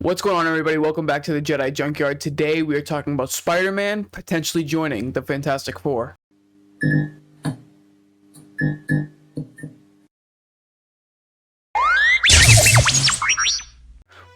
What's going on, everybody? Welcome back to the Jedi Junkyard. Today we are talking about Spider-Man potentially joining the Fantastic Four.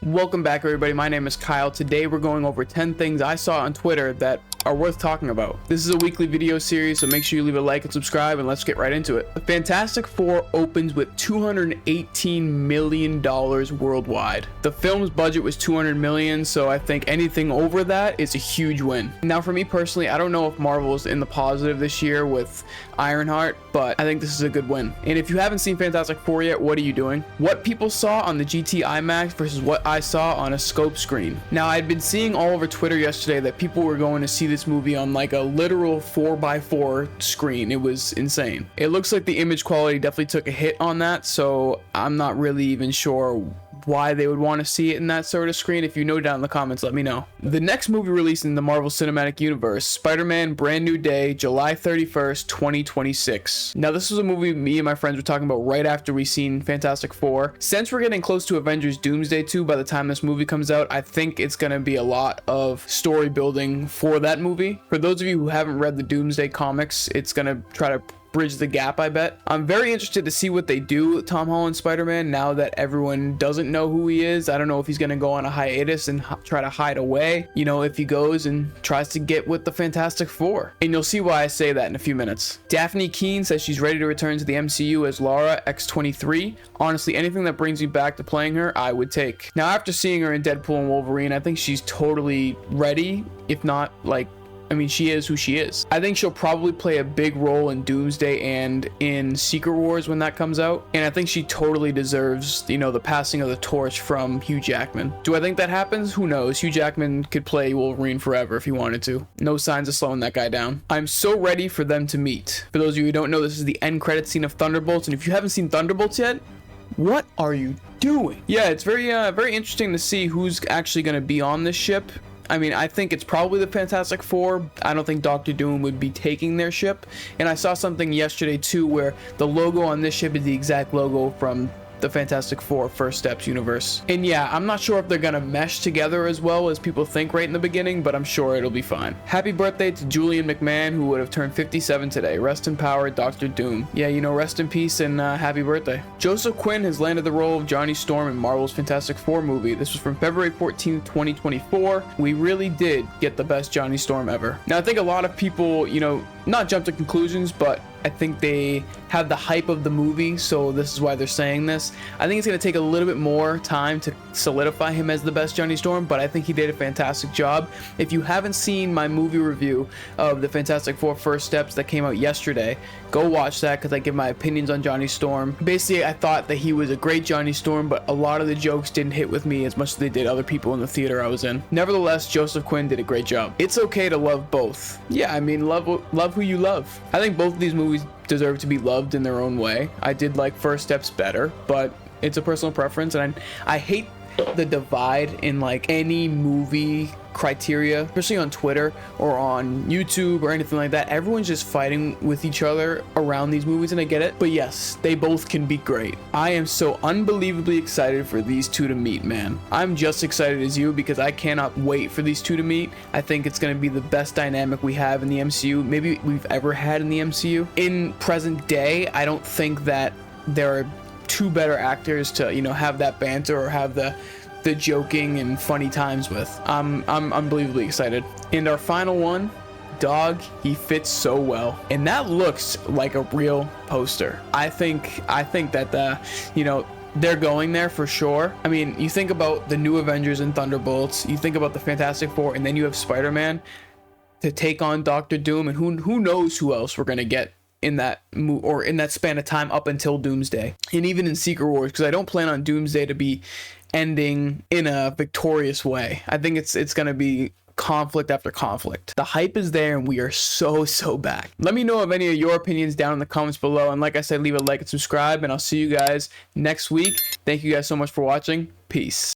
Welcome back, everybody. My name is Kyle. Today we're going over 10 things I saw on Twitter that are worth talking about. This is a weekly video series, so make sure you leave a like and subscribe, and let's get right into it. The Fantastic Four opens with $218 million worldwide. The film's budget was $200 million, so I think anything over that is a huge win. Now, for me personally, I don't know if Marvel's in the positive this year with Ironheart, but I think this is a good win. And if you haven't seen Fantastic Four yet, what are you doing? What people saw on the GT IMAX versus what I saw on a scope screen. Now, I'd been seeing all over Twitter yesterday that people were going to see this movie on like a literal 4x4 screen. It was insane. It looks like the image quality definitely took a hit on that, so I'm not really even sure why they would want to see it in that sort of screen. If you know down in the comments, let me know. The next movie released in the Marvel Cinematic Universe, Spider-Man Brand New Day, July 31st, 2026. Now, this was a movie me and my friends were talking about right after we seen Fantastic Four. Since we're getting close to Avengers Doomsday 2 by the time this movie comes out, I think it's going to be a lot of story building for that movie. For those of you who haven't read the Doomsday comics, it's going to try to bridge the gap, I bet. I'm very interested to see what they do with Tom Holland Spider-Man now that everyone doesn't know who he is. I don't know if he's gonna go on a hiatus and try to hide away, you know, if he goes and tries to get with the Fantastic Four. And you'll see why I say that in a few minutes. Daphne Keane says she's ready to return to the MCU as Laura X-23. Honestly, anything that brings me back to playing her, I would take. Now, after seeing her in Deadpool and Wolverine, I think she's totally ready, if not like, I mean, she is who she is. I think she'll probably play a big role in Doomsday and in Secret Wars when that comes out. And I think she totally deserves, you know, the passing of the torch from Hugh Jackman. Do I think that happens? Who knows? Hugh Jackman could play Wolverine forever if he wanted to. No signs of slowing that guy down. I'm so ready for them to meet. For those of you who don't know, this is the end credit scene of Thunderbolts. And if you haven't seen Thunderbolts yet, what are you doing? Yeah, it's very interesting to see who's actually going to be on this ship. I mean, I think it's probably the Fantastic Four. I don't think Doctor Doom would be taking their ship. And I saw something yesterday too where the logo on this ship is the exact logo from the Fantastic Four First Steps universe. And yeah, I'm not sure if they're gonna mesh together as well as people think right in the beginning, but I'm sure it'll be fine. Happy birthday to Julian McMahon, who would have turned 57 today. Rest in power, Dr. Doom. Yeah, you know, rest in peace and happy birthday. Joseph Quinn has landed the role of Johnny Storm in Marvel's Fantastic Four movie. This was from February 14th, 2024. We really did get the best Johnny Storm ever. Now, I think a lot of people, you know, not jump to conclusions, but I think they have the hype of the movie, so this is why they're saying this. I think it's going to take a little bit more time to solidify him as the best Johnny Storm, but I think he did a fantastic job. If you haven't seen my movie review of the Fantastic Four First Steps that came out yesterday, go watch that because I give my opinions on Johnny Storm. Basically, I thought that he was a great Johnny Storm, but a lot of the jokes didn't hit with me as much as they did other people in the theater I was in. Nevertheless, Joseph Quinn did a great job. It's okay to love both. Yeah, I mean, love who you love. I think both of these movies deserve to be loved in their own way. I did like First Steps better, but it's a personal preference, and I hate the divide in like any movie criteria, especially on Twitter or on YouTube or anything like that. Everyone's just fighting with each other around these movies, and I get it, but yes, they both can be great. I am so unbelievably excited for these two to meet, man. I'm just excited as you because I cannot wait for these two to meet. I think it's going to be the best dynamic we have in the MCU, maybe we've ever had in the MCU. In present day, I don't think that there are two better actors to, you know, have that banter or have the joking and funny times with. I'm unbelievably excited. And our final one, dog, he fits so well, and that looks like a real poster. I think that you know, they're going there for sure. I mean, you think about the new Avengers and Thunderbolts, you think about the Fantastic Four, and then you have Spider-Man to take on Doctor Doom, and who knows who else we're gonna get in that or in that span of time up until Doomsday, and even in Secret Wars, because I don't plan on Doomsday to be ending in a victorious way. I think it's gonna be conflict after conflict. The hype is there, and we are so back. Let me know of any of your opinions down in the comments below, and like I said, leave a like and subscribe, and I'll see you guys next week. Thank you guys so much for watching. Peace.